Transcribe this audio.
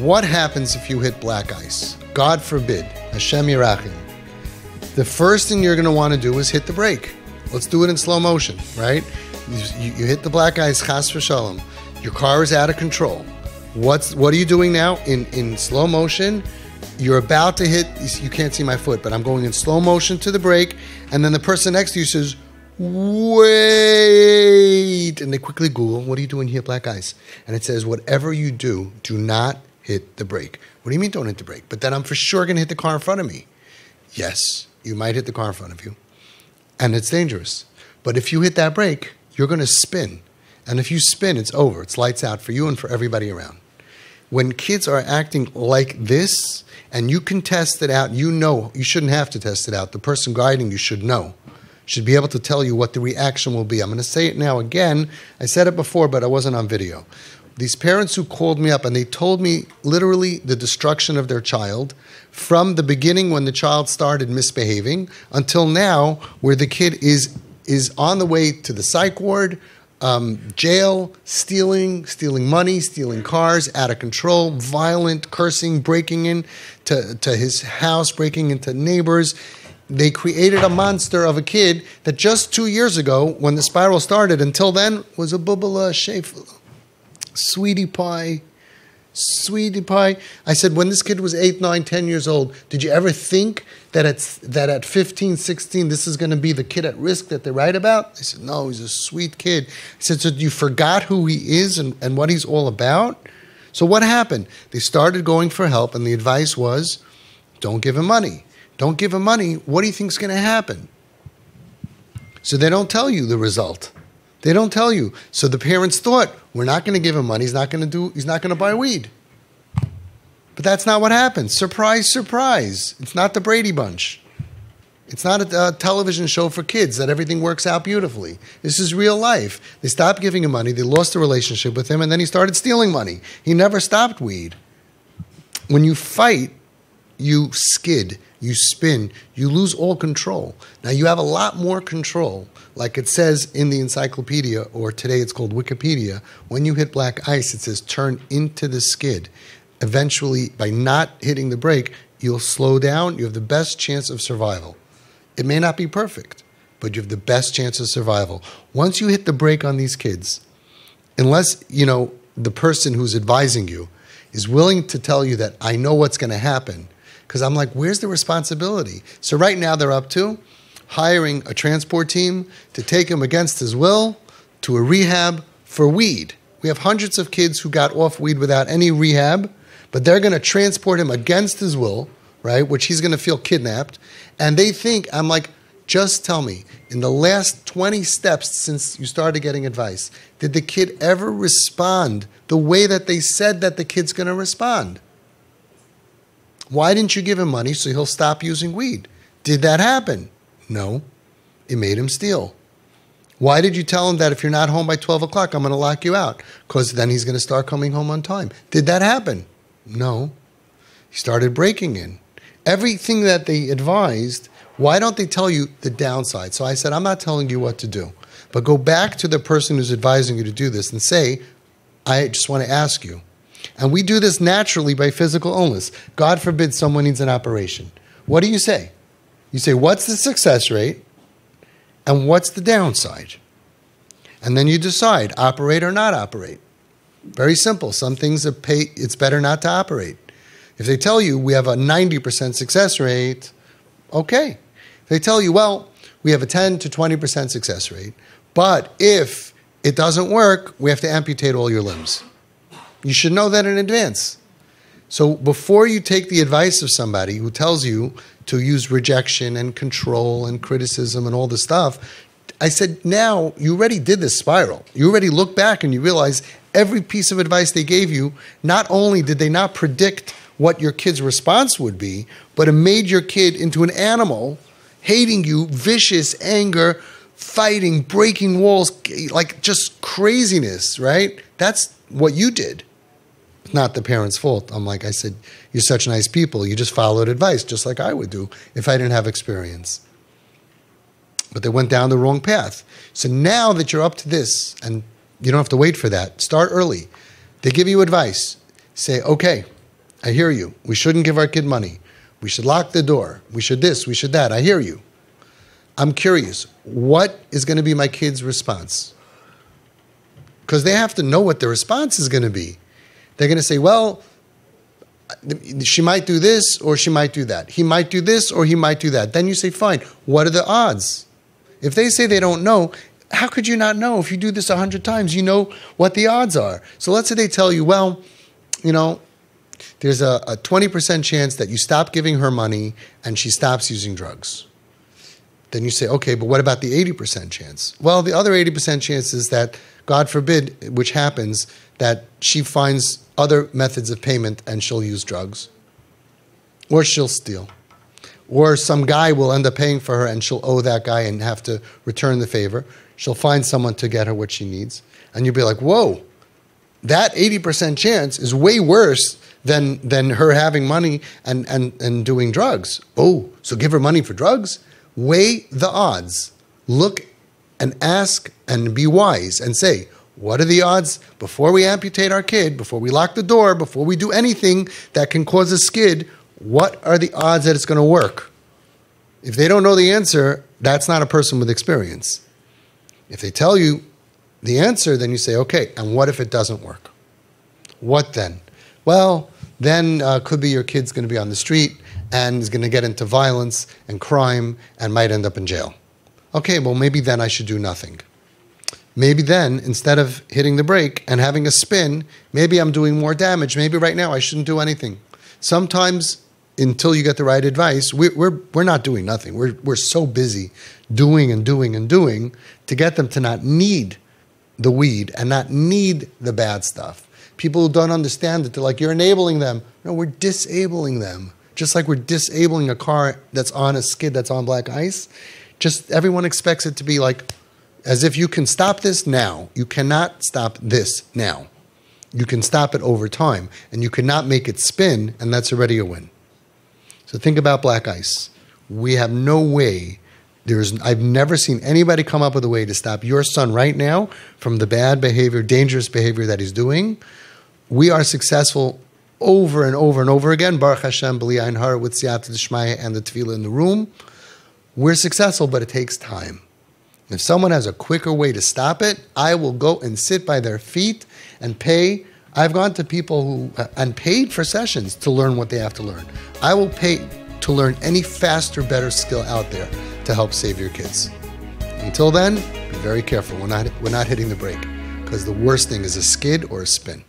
What happens if you hit black ice? God forbid, Hashem Yirachim. The first thing you're going to want to do is hit the brake. Let's do it in slow motion, right? You hit the black ice, chas v'shalom. Your car is out of control. What are you doing now? In slow motion, you're about to hit, you can't see my foot, but I'm going in slow motion to the brake, and then the person next to you says, wait, and they quickly Google, what are you doing here, black ice? And it says, whatever you do, do not hit the brake. What do you mean don't hit the brake? But then I'm for sure going to hit the car in front of me. Yes, you might hit the car in front of you, and it's dangerous. But if you hit that brake, you're going to spin. And if you spin, it's over. It's lights out for you and for everybody around. When kids are acting like this, and you can test it out, you know, you shouldn't have to test it out. The person guiding you should know. Should be able to tell you what the reaction will be. I'm going to say it now again. I said it before, but I wasn't on video. These parents who called me up and they told me literally the destruction of their child from the beginning when the child started misbehaving until now where the kid is on the way to the psych ward, jail, stealing money, stealing cars, out of control, violent, cursing, breaking in to his house, breaking into neighbors. They created a monster of a kid that just 2 years ago, when the spiral started, until then, was a bubbala, shefla, sweetie pie. I said, when this kid was 8, 9, 10 years old, did you ever think that at 15, 16, this is going to be the kid at risk that they write about? I said, no, he's a sweet kid. I said, so you forgot who he is and what he's all about? So what happened? They started going for help, and the advice was, don't give him money. Don't give him money. What do you think is going to happen? So they don't tell you the result. They don't tell you. So the parents thought, we're not going to give him money. He's not going to buy weed. But that's not what happened. Surprise, surprise. It's not the Brady Bunch. It's not a television show for kids that everything works out beautifully. This is real life. They stopped giving him money. They lost the relationship with him, and then he started stealing money. He never stopped weed. When you fight, you skid, you spin, you lose all control. Now you have a lot more control. Like it says in the encyclopedia, or today it's called Wikipedia, when you hit black ice, it says turn into the skid. Eventually, by not hitting the brake, you'll slow down. You have the best chance of survival. It may not be perfect, but you have the best chance of survival. Once you hit the brake on these kids, unless, the person who's advising you is willing to tell you that I know what's going to happen, because I'm like, where's the responsibility? So right now they're up to hiring a transport team to take him against his will to a rehab for weed. We have hundreds of kids who got off weed without any rehab, but they're going to transport him against his will, right, which he's going to feel kidnapped. And they think, I'm like, just tell me, in the last 20 steps since you started getting advice, did the kid ever respond the way that they said that the kid's going to respond? Why didn't you give him money so he'll stop using weed? Did that happen? No. It made him steal. Why did you tell him that if you're not home by 12 o'clock, I'm going to lock you out? Because then he's going to start coming home on time. Did that happen? No. He started breaking in. Everything that they advised, why don't they tell you the downside? So I said, I'm not telling you what to do. But go back to the person who's advising you to do this and say, I just want to ask you. And we do this naturally by physical illness. God forbid someone needs an operation. What do you say? You say, what's the success rate and what's the downside? And then you decide, operate or not operate. Very simple. Some things it's better not to operate. If they tell you we have a 90% success rate, okay. If they tell you, well, we have a 10 to 20% success rate, but if it doesn't work, we have to amputate all your limbs. You should know that in advance. So before you take the advice of somebody who tells you to use rejection and control and criticism and all this stuff, I said, now you already did this spiral. You already look back and you realize every piece of advice they gave you, not only did they not predict what your kid's response would be, but it made your kid into an animal, hating you, vicious, anger, fighting, breaking walls, like just craziness, right? That's what you did. It's not the parents' fault. I said, you're such nice people. You just followed advice, just like I would do if I didn't have experience. But they went down the wrong path. So now that you're up to this, and you don't have to wait for that, start early. They give you advice. Say, okay, I hear you. We shouldn't give our kid money. We should lock the door. We should this, we should that. I hear you. I'm curious, what is going to be my kid's response? Because they have to know what the response is going to be. They're going to say, well, she might do this or she might do that. He might do this or he might do that. Then you say, fine, what are the odds? If they say they don't know, how could you not know? If you do this 100 times, you know what the odds are. So let's say they tell you, well, you know, there's a 20% chance that you stop giving her money and she stops using drugs. Then you say, okay, but what about the 80% chance? Well, the other 80% chance is that, God forbid, which happens, that she finds other methods of payment and she'll use drugs. Or she'll steal. Or some guy will end up paying for her and she'll owe that guy and have to return the favor. She'll find someone to get her what she needs. And you'll be like, whoa, that 80% chance is way worse than her having money and doing drugs. Oh, so give her money for drugs? Weigh the odds. Look and ask and be wise and say, what are the odds before we amputate our kid, before we lock the door, before we do anything that can cause a skid, what are the odds that it's going to work? If they don't know the answer, that's not a person with experience. If they tell you the answer, then you say, okay, and what if it doesn't work? What then? Well, then could be your kid's going to be on the street and is going to get into violence and crime and might end up in jail. Okay, well, maybe then I should do nothing. Maybe then, instead of hitting the brake and having a spin, maybe I'm doing more damage. Maybe right now I shouldn't do anything. Sometimes, until you get the right advice, we're not doing nothing. We're so busy doing and doing and doing to get them to not need the weed and not need the bad stuff. People who don't understand it, they're like, you're enabling them. No, we're disabling them. Just like we're disabling a car that's on a skid that's on black ice. Just everyone expects it to be like, as if you can stop this now. You cannot stop this now. You can stop it over time, and you cannot make it spin, and that's already a win. So think about black ice. We have no way. I've never seen anybody come up with a way to stop your son right now from the bad behavior, dangerous behavior that he's doing. We are successful over and over and over again. Baruch Hashem, B'li Ayin Hara, with Siyata D'Shmaya and the Tefillah in the room. We're successful, but it takes time. If someone has a quicker way to stop it, I will go and sit by their feet and pay. I've gone to people who and paid for sessions to learn what they have to learn. I will pay to learn any faster, better skill out there to help save your kids. Until then, be very careful. We're not hitting the brake, because the worst thing is a skid or a spin.